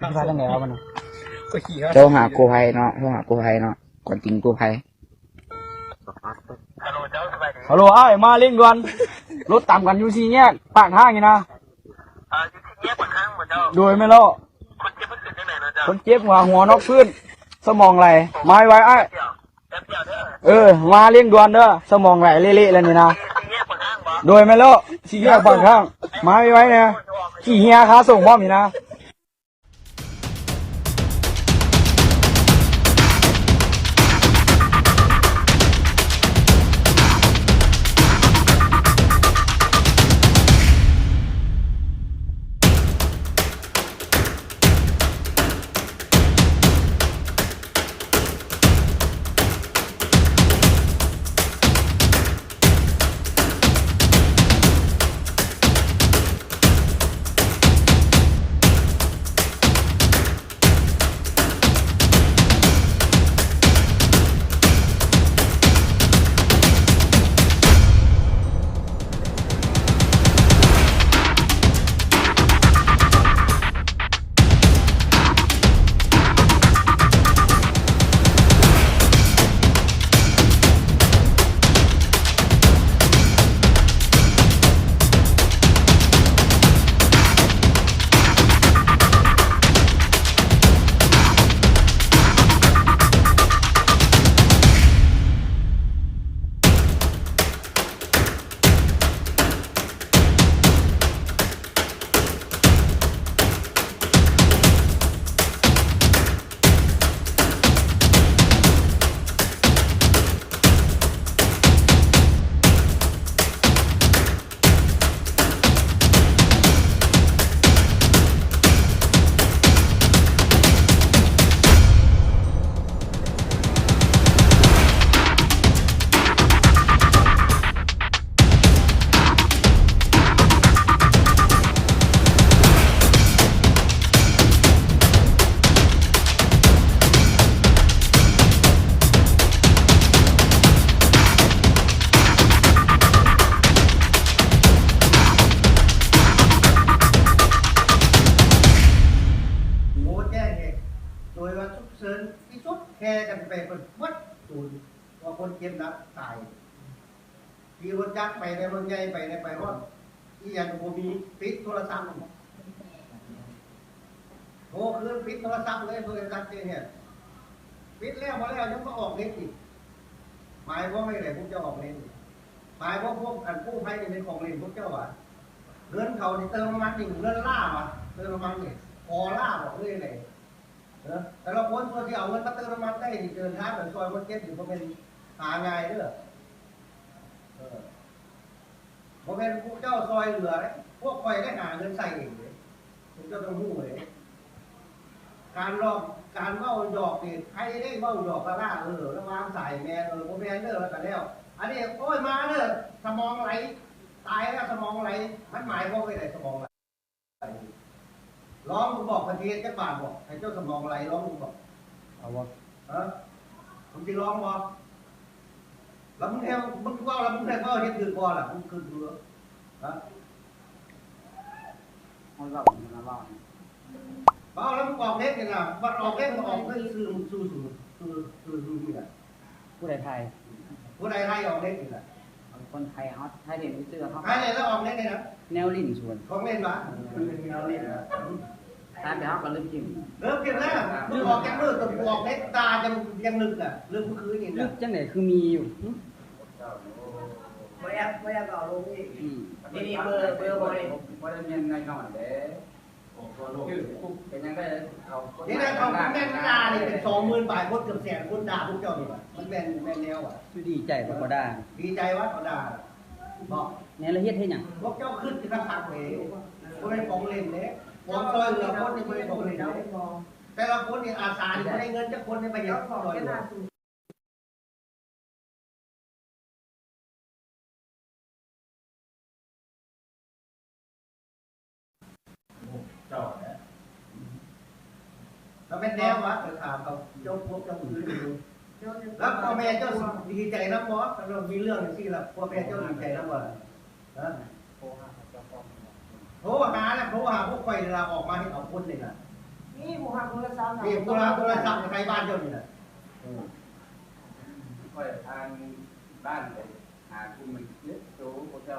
พาจังไหนเอามันโทรหากู้ภัยเนาะก่อนจริงกู้ภัยฮัลโหลไอ้มาเร่งด่วนรถต่ำกันอยู่สี่แยกปากทางนี่นะอยู่ที่แยกปากทางหมดเจ้าโดยไม่ล่อคนเจ็บมันเกิดที่ไหนนะเจ้าคนเจ็บหัวนอกพื้นสมองไหลไม้ไว้ไอ้มาเร่งด่วนเด้อสมองไหลเละๆแล้วนี่นะโดยไม่ล่อสี่แยกปากทางไม้ไว้เนี่ยขี่เฮียค้าส่งพร้อมนี่นะโดยว่าทุกเชิญที่สุดแค่กันไปเป็นวัดศูนย์ว่าคนเจ็บนักตายที่รถยักษ์ไปในรถใหญ่ไปในไปรถที่ยังโมมีปิดโทรศัพท์โทรคืนปิดโทรศัพท์เลยโทรศัพท์เนี่ยปิดแล้วมาแล้วยังก็ออกเน็ตอีกหมายว่าไม่ไหนพวกเจ้าออกเน็ตหมายว่าพวกอันกู้ภัยเป็นของเล่นพวกเจ้าอ่ะเงินเขาที่เติมน้ำมันนี่เงินล่าอ่ะเติมน้ำมันนี่พอล่าบอกเลยไหนแต่เราคนตัวที่เอาเงินมาเติมน้ำมันได้เดินทางเหมือนซอยคนเก็ตอยู่ก็เป็นหาง่ายเด้อพอเป็นพวกเจ้าซอยเหลือเลยพวกคอยได้หาเงินใส่เองเลยพวกเจ้าต้องรู้เลยการหลอกการเมาหยอกนี่ใครได้เมาหยอกกระล่าแล้ววางสายแม่พวกแม่เด้อแล้วกันแล้วอันนี้โอ้ยมาเด้อสมองไหลตายแล้วสมองไหลมันหมายว่าไม่ได้สมองไหลร้องมึงบอกประเทศจะบาดบอกให้เจ้าสมองไหลร้องมึงบอกเอาวะมึงจะร้องบอกแล้วมึงแทงมึงว่าแล้วมึงแทงว่าเฮ็ดคือก่อนล่ะมึงคือดูมันเล่าแล้วมึงออกเล็กเนี่ยนะมันออกเล็กมันออกเพื่อซื้อนี่แหละผู้ใดไทยผู้ใดไทยออกเล็กนี่แหละคนไทยเขาไทยเด่นเสื้อเขาไทยเนี่ยแล้วออกเล็กเนี่ยนะแนวลิ่นส่วนของเล่นวะมันเป็นแนวเล่นนะตามไปเขาก็เริ่มกินแล้วมึงออกแกงมือตัวออกเล็กตายังลึกอ่ะลึกคืออย่างนี้ลึกจังไหนคือมีอยู่ไม่อยากเอาลงอีกนี่เบอร์บอยว่าจะมีไงหน่อยเด้เป็นยังไงเอานี่นะเขาแม่ด่านี่เป็น20,000 บาทคนเกือบแสนคนด่าพวกเจ้านี่มันแม่นแนวอ่ะดีใจก็ได้ดีใจว่าเขาด่าบอกเนี่ยละเอียดให้หยังพวกเจ้าขึ้นที่ข้างๆเลยคนเป็นของเล่นเนี่ยของซอยเหลือคนนี่คนเป็นของเล่นแต่ละคนนี่อาสาที่ได้เงินจากคนในประหยัดซอยเจ้าเนี่ยเราเป็นแนววัดถามเขาเจ้าพวกเจ้าพื้นดูแล้วพ่อแม่เจ้าดีใจนะบอสเรามีเรื่องอย่างที่ละพ่อแม่เจ้าดีใจนะบอสโทรหาแล้วโทรหาพวกไฟเราออกมาให้เอาคนเลยนะ นี่หมูหักโทรศัพท์ นี่ผู้รับโทรศัพท์ใครบ้านเจ้านี่แหละ ค่อยทางบ้านไปหาคุณมันเยอะโตพวกเจ้า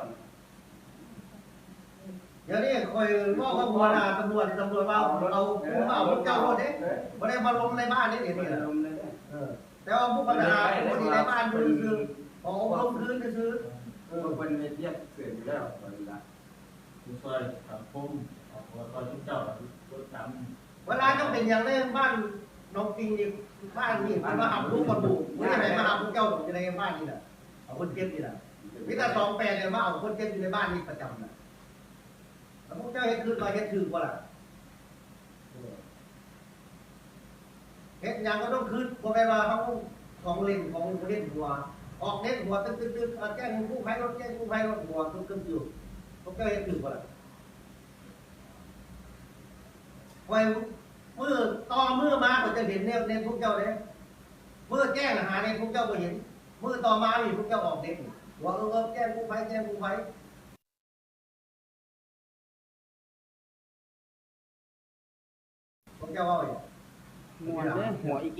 เดี๋ยวนี้คอยว่าเขาบัวนาตำรวจว่าเราผู้มาพวกเจ้ารถเนี่ยไม่ได้มาลงในบ้านนี่เดี๋ยวนี้ ลมเลยเนี่ย แต่ว่าผู้ปัญหาผู้ที่ในบ้านอยู่คือของลงคืนก็คือ คนไปเทียบเสื่อมอยู่แล้วตอนนี้ละ ผู้ช่วยสังคมแล้วก็ทุกเจ้าทุกจ เวลาต้องเป็นอย่างเล่นบ้านน้องปิงนี่บ้านนี่มันมาหาลูกคนดูไม่ใช่ไหนมาหาพวกเจ้าอยู่ในบ้านนี่แหละเอาคนเจ็บนี่แหละวิธี28เนี่ยมาเอาคนเจ็บอยู่ในบ้านนี่ประจำนะแล้วพวกเจ้าเห็นคืนมาเห็นถือกว่าล่ะเห็นอย่างก็ต้องคืนพอไปว่าเขาของเล่นหัวออกเล่นหัวตึ๊ดแจ้งกู้ภัยรถหัวตึ๊ดอยู่พวกเจ้าเห็นถือกว่าล่ะไว้มือต่อมือมาก็จะเห็นเนี่ยพวกเจ้าเนี่ยมือแจ้งหาเนี่ยพวกเจ้าก็เห็นมือต่อมานี่พวกเจ้าออกเด็กว่าแจ้งกู้ภัยพวกเจ้าว่าอย่าง มวนเลยหัวอีก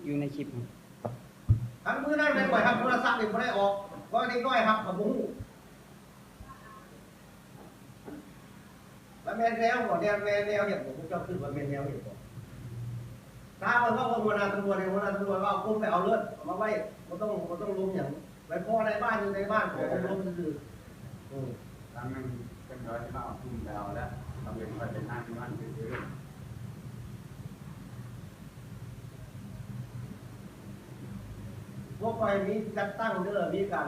อยู่ในคลิป ทั้งมือได้ไม่ปล่อยทำโทรศัพท์นี่ไม่ได้ออกก็ได้ก้อยครับกับบุ้งแล้วแม่แล้วหมดแนวเห็นผมจะขึ้นว่าแม่แนวเห็นผมถ้ามันว่าคนตำรวจว่ากุ้มไปเอาเลือดมาไว้มันต้องล้มอย่างไปพ่อในบ้านอยู่ในบ้านของล้มคือ ทางนั้นเป็นร้อยที่มาเอาทุ่มดาวแล้วทำเป็นว่าเป็นทางที่มันคือ พวกไฟนี้จัดตั้งเด้อมีการ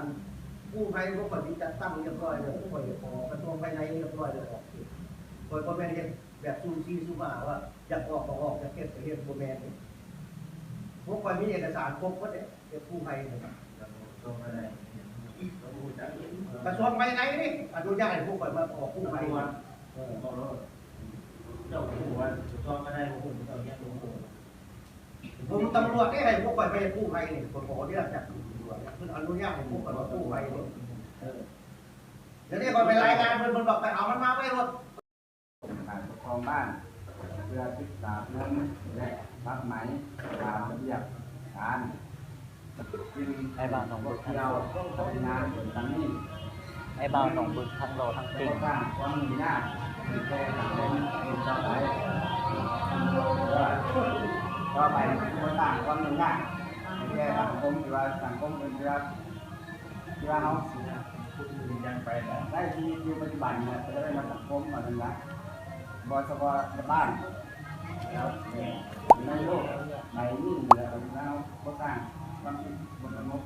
กู้ภัยพวกคนนี้จัดตั้งเรียบร้อยเลยพวกคนกระทรวงภายในเรียบร้อยเลยออกคนพ่อแม่เห็นแบบซูซีซูมาว่าอยากออกจะเก็บไปเห็นพ่อแม่พวกคนมีเอกสารครบก็ได้เก็บกู้ภัยเลย ำตรงอะไรต้องพูดจาก กระทรวงภายในนี่อนุญาตให้พวกคนมาออกกู้ภัย ก็รถเจ้าผู้ว่าต้องไม่ได้ผู้เจ้าเนี้ยผู้ ผมตำรวจได้ให้พวกคนไปกู้ภัยนี่คนขอที่จากตำรวจเพื่ออนุญาตให้พวกคนมากู้ภัยเดี๋ยวนี้คนไปรายงานเพื่อนบอกไปเอามันมาไม่รถ การปกครองบ้านเพื่อศึกษาเงินและรับไหมตามระเบียบการจึง ไอ้บ้านของ พว บึ ก กทั้ง เรา โล ทำงานทั้งนี้ ไอ้บ้านของบึกทั้งโลทั้ง เพื่ ติ่ อง สร้างความมีหน้ามีแก่สังคมเป็นต่อไปก็ไปเพื่อสร้างความมีหน้ามีแก่สังคมที่ว่าสังคมเป็นที่ว่าเขา ผู้ที่ยังไปแล้ว ได้ที่อยู่ปัจจุบันเนี่ยจะได้มาสังคมมาเป็นละบสบบ้านแล้วในโลกในนี่เหลือแล้วก็สร้างความคิดบนสมมติ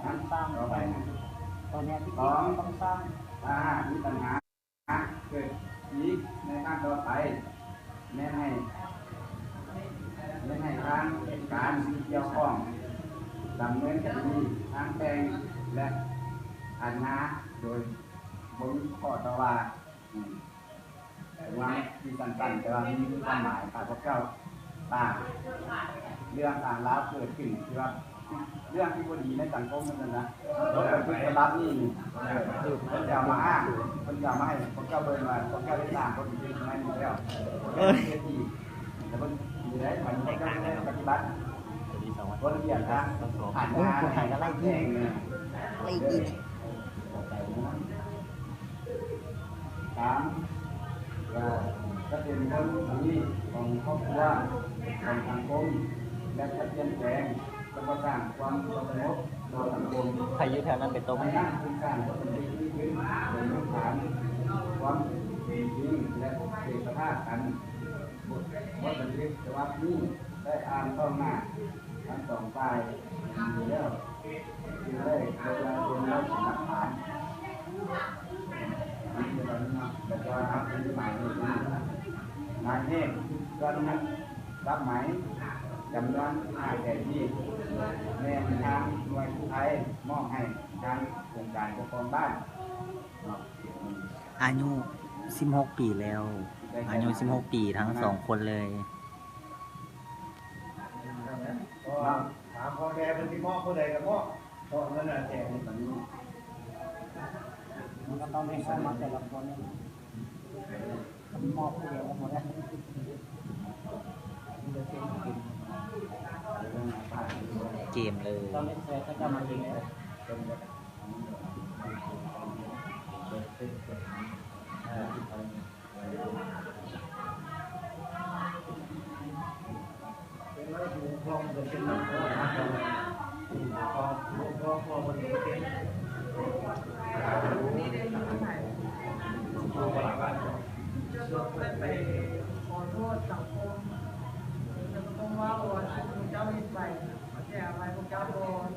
นั้นสร้างต่อไป ตอนนี้ที่ สอง ต้องสร้าง ถ้ามีปัญหาเกิดอีกในการต่อไปแม่ให้ทางการเกี่ยวข้องดำเนินคดีทางแปลงและอันนาโดยบนข้อต่อว่าว่าที่สั้นๆแต่ว่ามีความหมายค่ะพวกเจ้าต่างเรื่องต่างราวเกิดขึ้นที่ว่าเรื่องที่พอดีในสังคมนั่นนะแล้วเป็นผลลัพธ์นี่คนจะมาอ้างคนจะมาให้พวกเจ้าเบิ่งว่าพวกเจ้าได้สร้างคนอื่นมาอยู่แล้วพวกเจ้าเสียทีแต่คนอยู่ได้มันพวกเจ้าได้ปฏิบัติกฎระเบียบทางผ่านงานแข่งกันไล่ยิงไล่ยิงสามก็เป็นคนที่ของครอบครัวของสังคมและจะเปลี่ยนแปลงจะสร้างความสงบโดยสังคม ใครอยู่แถวนั้นเป็นตัว ใน มัน ด้านพื้นฐานก็เป็นสิ่งที่ขึ้นโดยพื้นฐานความจริงและเอกภาพกันบทบันทึกฉบับนี้ได้อ่านต้องหน้าทั้งสองฝ่ายอยู่แล้วจึงได้โดยการเป็นหลักฐานแต่ก็ทำเป็นหมายเลขหมายเลขก็นั้นรับหมายจำนวน5 แต่ที่แนวทางหน่วยกู้ภัยมอบให้การโครงการปกครองบ้าน อายุ16 ปีแล้ว อายุ16 ปีทั้งสองคนเลย ก็ถามพ่อแม่เป็นที่มอบผู้ใดกับมอบพ่อเงินแจก ตอนนี้ มันก็ต้องมีความมาแต่ละคน ก มอบให้หมดแล้ว เกมเลย ตอนนี้แฟนก็จะมายิงเลย เป็นไรอยู่คลองจะเป็นน้ำคลองคลองมันเป็น นี่ได้ยินไหมจะต้องไปขอโทษสังคมจะต้องว่าวันที่เจ้าเห็นไปแต่อะไรพวกเจ้าโดน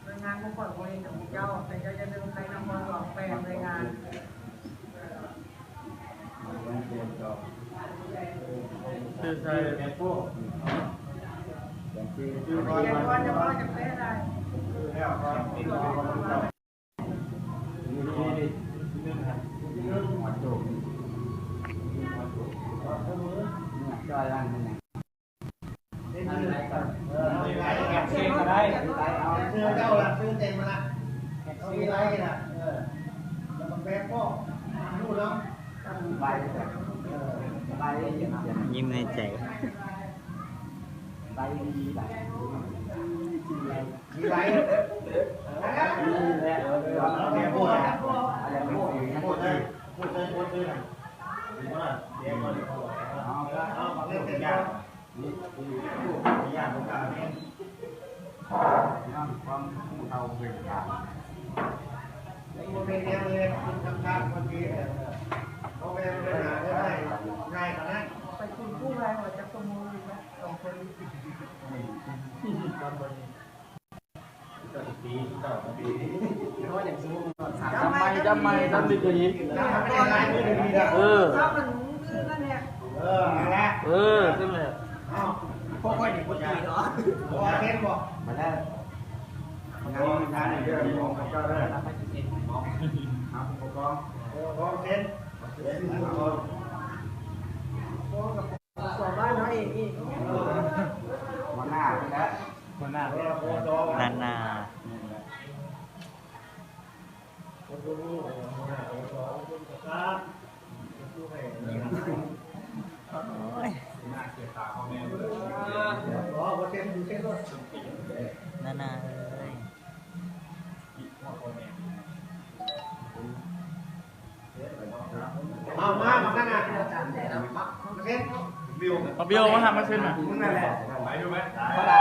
รายงานพวกก่อนคนเองกับพวกเจ้าแต่เจ้าจะดึงใครนำมาหลอกแปลงรายงาน คือใช่แม่พวก คือ เรียนว่าจะว่าจะแปลได้ แล้วก็มีหัวโจกจอยรันนี่นี่คือเชื่อมาได้เชื่อเจ้าละเชื่อเต็มมาละมีไรนะแล้วมันแบกก็รู้แล้วใบใบอย่างนั้น ยิ้มในใจ ใบดีใบมีไรนี่แหละแม่พูดอะไรพูดพูดเลยพูดเลยพูดเลยนะดีมากเดี๋ยวก็เอาเรื่องเป็นยากนี่ยากตรงกลางนี่ความเอาเป็นกลางมันเป็นแนวเลยคุณทำการเมื่อกี้เขาไม่ได้หาได้ง่ายกว่านั้น ไปคุณผู้ไรหัวจะขโมยนะสองคน จำไม่จำไม่จำดีตัวนี้ ถ้ามันคือนั่นเนี่ย อะไร ขึ้นเลย พวกคนอยู่คนจีนเหรอพวกเทนบอกมาแล้วงานเรื่องของเจ้าได้ครับพวกกองพวกเทนสอบบ้านน้อยอีก หัวหน้าไปแล้ว คนหน้า นานา ครับ โอ้ย อ๋อพวกเทนดูเทนด้วย นานาเลย เอามาข้างหน้าเทน เอาเบี้ยวมาทำมาขึ้นอ่ะ มึงนั่นแหละ ไปดูไหม เขาด่า